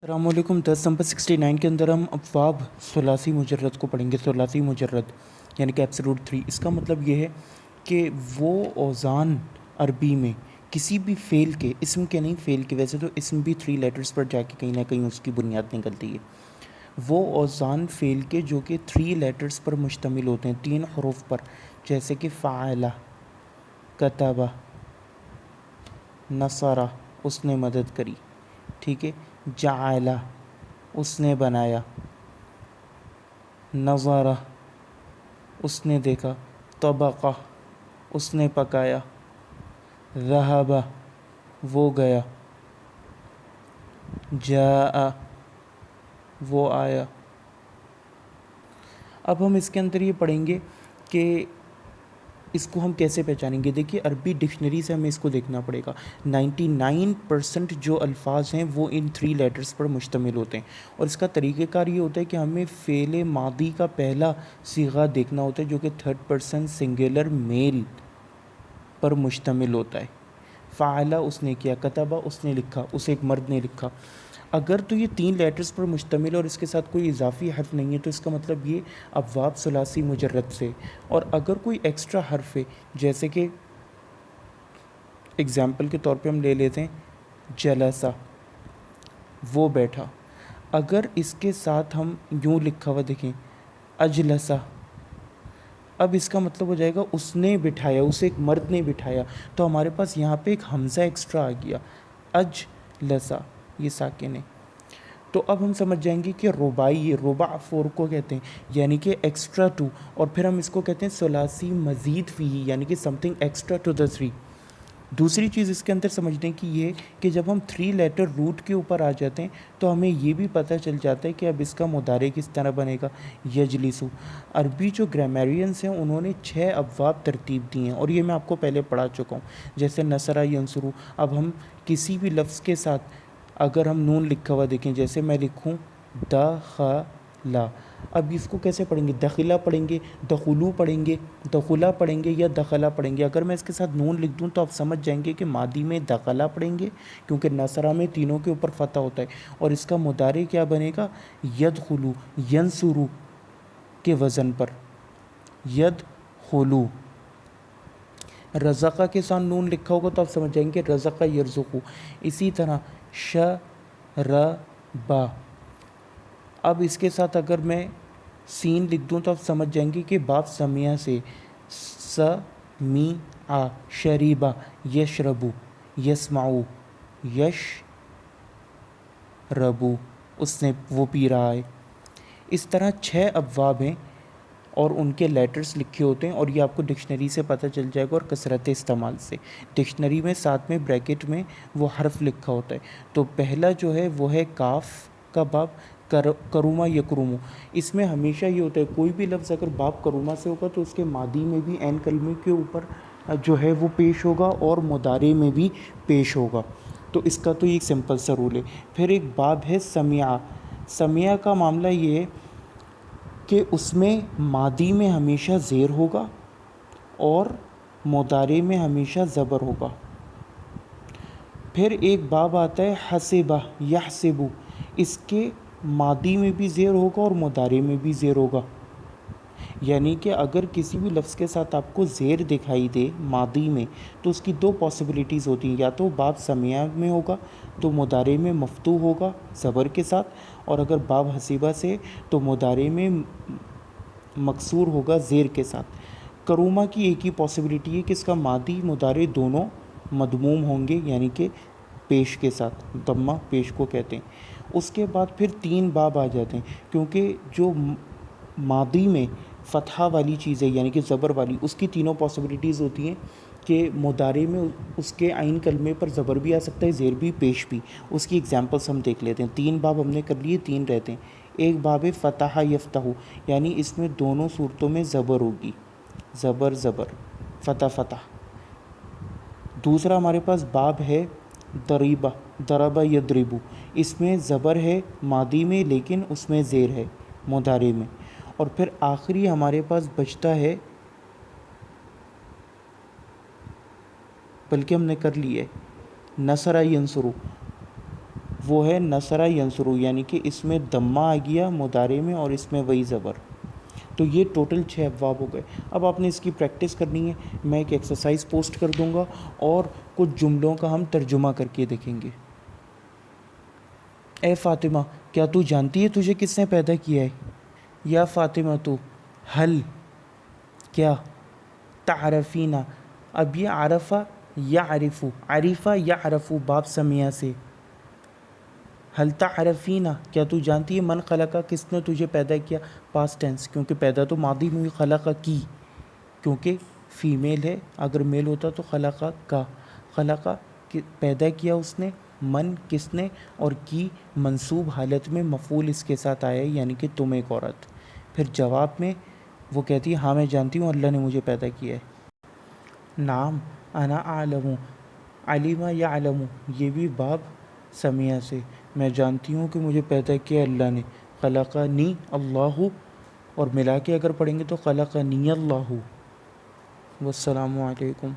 السلام علیکم۔ 10 نمبر 69 کے اندر ہم ابواب ثلاثی مجرد کو پڑھیں گے۔ ثلاثی مجرد یعنی کہ ایبسولوٹ 3۔ اس کا مطلب یہ ہے کہ وہ اوزان عربی میں کسی بھی فعل کے، اسم کے نہیں فعل کے، ویسے تو اسم بھی 3 لیٹرز پر جا کے کہیں نہ کہیں اس کی بنیاد نکلتی ہے۔ وہ اوزان فعل کے جو کہ 3 لیٹرز پر مشتمل ہوتے ہیں، 3 حروف پر، جیسے کہ فعلہ، کتبہ، نصرہ، اس نے مدد کری، ٹھیک ہے، جعلہ، اس نے بنایا، نظرہ، اس نے دیکھا، طبقہ، اس نے پکایا، ذہب، وہ گیا، جاء، وہ آیا۔ اب ہم اس کے اندر یہ پڑھیں گے کہ اس کو ہم کیسے پہچانیں گے۔ دیکھیے عربی ڈکشنری سے ہمیں اس کو دیکھنا پڑے گا۔ 99% جو الفاظ ہیں وہ ان 3 لیٹرز پر مشتمل ہوتے ہیں، اور اس کا طریقہ کار یہ ہوتا ہے کہ ہمیں فعل ماضی کا پہلا صیغہ دیکھنا ہوتا ہے جو کہ 3rd پرسن سنگولر میل پر مشتمل ہوتا ہے۔ فعلہ، اس نے کیا، کتبہ، اس نے لکھا، اسے ایک مرد نے لکھا۔ اگر تو یہ 3 لیٹرز پر مشتمل اور اس کے ساتھ کوئی اضافی حرف نہیں ہے تو اس کا مطلب یہ ابواب ثلاثی مجرد سے۔ اور اگر کوئی ایکسٹرا حرف ہے، جیسے کہ اگزامپل کے طور پہ ہم لے لیتے ہیں جلسہ، وہ بیٹھا، اگر اس کے ساتھ ہم یوں لکھا ہوا دیکھیں اجلسہ، اب اس کا مطلب ہو جائے گا اس نے بٹھایا، اسے ایک مرد نے بٹھایا، تو ہمارے پاس یہاں پہ ایک حمزہ ایکسٹرا آ گیا، اجلسہ، یہ ساکن ہے۔ تو اب ہم سمجھ جائیں گے کہ رباعی، ربع 4 کو کہتے ہیں، یعنی کہ ایکسٹرا 2، اور پھر ہم اس کو کہتے ہیں ثلاثی مزید فیہ، یعنی کہ something extra to the 3۔ دوسری چیز اس کے اندر سمجھنے کی یہ کہ جب ہم 3 لیٹر روٹ کے اوپر آ جاتے ہیں تو ہمیں یہ بھی پتہ چل جاتا ہے کہ اب اس کا مضارع کس طرح بنے گا، یجلسو۔ عربی جو گرامیرینس ہیں انہوں نے 6 ابواب ترتیب دی ہیں، اور یہ میں آپ کو پہلے پڑھا چکا ہوں، جیسے نصرہ، ینصرو۔ اب ہم کسی بھی لفظ کے ساتھ اگر ہم نون لکھا ہوا دیکھیں، جیسے میں لکھوں دخلا، اب اس کو کیسے پڑھیں گے، دخلہ پڑھیں گے، دخلو پڑھیں گے، دخلہ پڑھیں گے، یا دخلہ پڑھیں گے۔ اگر میں اس کے ساتھ نون لکھ دوں تو آپ سمجھ جائیں گے کہ ماضی میں دخلہ پڑھیں گے، کیونکہ نصرہ میں تینوں کے اوپر فتح ہوتا ہے، اور اس کا مضارع کیا بنے گا، یدخلو، ینصرو کے وزن پر، یدخلو۔ رزقہ کے ساتھ نون لکھا ہوگا تو آپ سمجھ جائیں گے رزقہ یرزقو۔ اسی طرح شربا، اب اس کے ساتھ اگر میں سین لکھ دوں تو آپ سمجھ جائیں گے کہ باب سمیہ سے، سمیع، شریبا، یشربو، یسمعو، یشربو، اس نے، وہ پی رہا ہے۔ اس طرح 6 ابواب ہیں اور ان کے لیٹرز لکھے ہوتے ہیں، اور یہ آپ کو ڈکشنری سے پتہ چل جائے گا اور کثرت استعمال سے۔ ڈکشنری میں ساتھ میں بریکٹ میں وہ حرف لکھا ہوتا ہے۔ تو پہلا جو ہے وہ ہے کاف کا باب، کرومہ یکرمو۔ اس میں ہمیشہ یہ ہوتا ہے کوئی بھی لفظ اگر باب کرومہ سے ہوگا تو اس کے ماضی میں بھی عین کلمے کے اوپر جو ہے وہ پیش ہوگا اور مضارع میں بھی پیش ہوگا۔ تو اس کا تو ایک سمپل سا رول ہے۔ پھر ایک باب ہے سمیعہ۔ سمیعہ کا معاملہ یہ ہے کہ اس میں ماضی میں ہمیشہ زیر ہوگا اور مضارع میں ہمیشہ زبر ہوگا۔ پھر ایک باب آتا ہے حسبہ، یحسبو، اس کے ماضی میں بھی زیر ہوگا اور مضارع میں بھی زیر ہوگا۔ یعنی کہ اگر کسی بھی لفظ کے ساتھ آپ کو زیر دکھائی دے ماضی میں تو اس کی 2 پاسبلٹیز ہوتی ہیں، یا تو باب سمیعہ میں ہوگا تو مضارع میں مفتوح ہوگا زبر کے ساتھ، اور اگر باب حسیبہ سے تو مضارع میں مکسور ہوگا زیر کے ساتھ۔ کرومہ کی ایک ہی پاسبلٹی ہے کہ اس کا ماضی مضارع دونوں مضموم ہوں گے، یعنی کہ پیش کے ساتھ، ضمہ پیش کو کہتے ہیں۔ اس کے بعد پھر 3 باب آ جاتے ہیں، کیونکہ جو ماضی میں فتحہ والی چیز ہے یعنی کہ زبر والی، اس کی تینوں پاسبلٹیز ہوتی ہیں کہ مضارع میں اس کے عین کلمے پر زبر بھی آ سکتا ہے، زیر بھی، پیش بھی۔ اس کی ایگزامپلس ہم دیکھ لیتے ہیں۔ 3 باب ہم نے کر لیے، 3 رہتے ہیں۔ ایک باب ہے فتح یفتح، یعنی اس میں دونوں صورتوں میں زبر ہوگی، زبر زبر، فتح فتح۔ دوسرا ہمارے پاس باب ہے ضریبہ، ضربہ یضربو، اس میں زبر ہے ماضی میں لیکن اس میں زیر ہے مضارع میں۔ اور پھر آخری ہمارے پاس بچتا ہے، بلکہ ہم نے کر لی ہے، نصرہ ینصرو، وہ ہے نصرہ ینصرو، یعنی کہ اس میں ضمہ آ گیا مضارع میں اور اس میں وہی زبر. تو یہ ٹوٹل 6 ابواب ہو گئے. اب آپ نے اس کی پریکٹس کرنی ہے. میں ایک ایکسرسائز پوسٹ کر دوں گا اور کچھ جملوں کا ہم ترجمہ کر کے دیکھیں گے. اے فاطمہ، کیا تو جانتی ہے تجھے کس نے پیدا کیا ہے؟ یا فاطمہ تو حل کیا تعرفینہ. اب یہ عرفہ یعرفو، عریفہ یعرفو باب سمیہ سے. حل تعرفینہ، کیا تو جانتی ہے من خلقہ، کس نے تجھے پیدا کیا. پاسٹ ٹینس، کیونکہ پیدا تو ماضی میں ہوئی. خلقہ کی، کیونکہ فیمیل ہے، اگر میل ہوتا تو خلقہ کا. خلقہ پیدا کیا اس نے، من کس نے، اور کی منصوب حالت میں مفعول اس کے ساتھ آیا ہے، یعنی کہ تم ایک عورت. پھر جواب میں وہ کہتی ہے ہاں میں جانتی ہوں اللہ نے مجھے پیدا کیا ہے. نام انا اعلم، علمہ یعلم، یہ بھی باب سمیہ سے. میں جانتی ہوں کہ مجھے پیدا کیا اللہ نے. خلقنی اللہ، اور ملا کے اگر پڑھیں گے تو خلقنی اللہ. والسلام علیکم.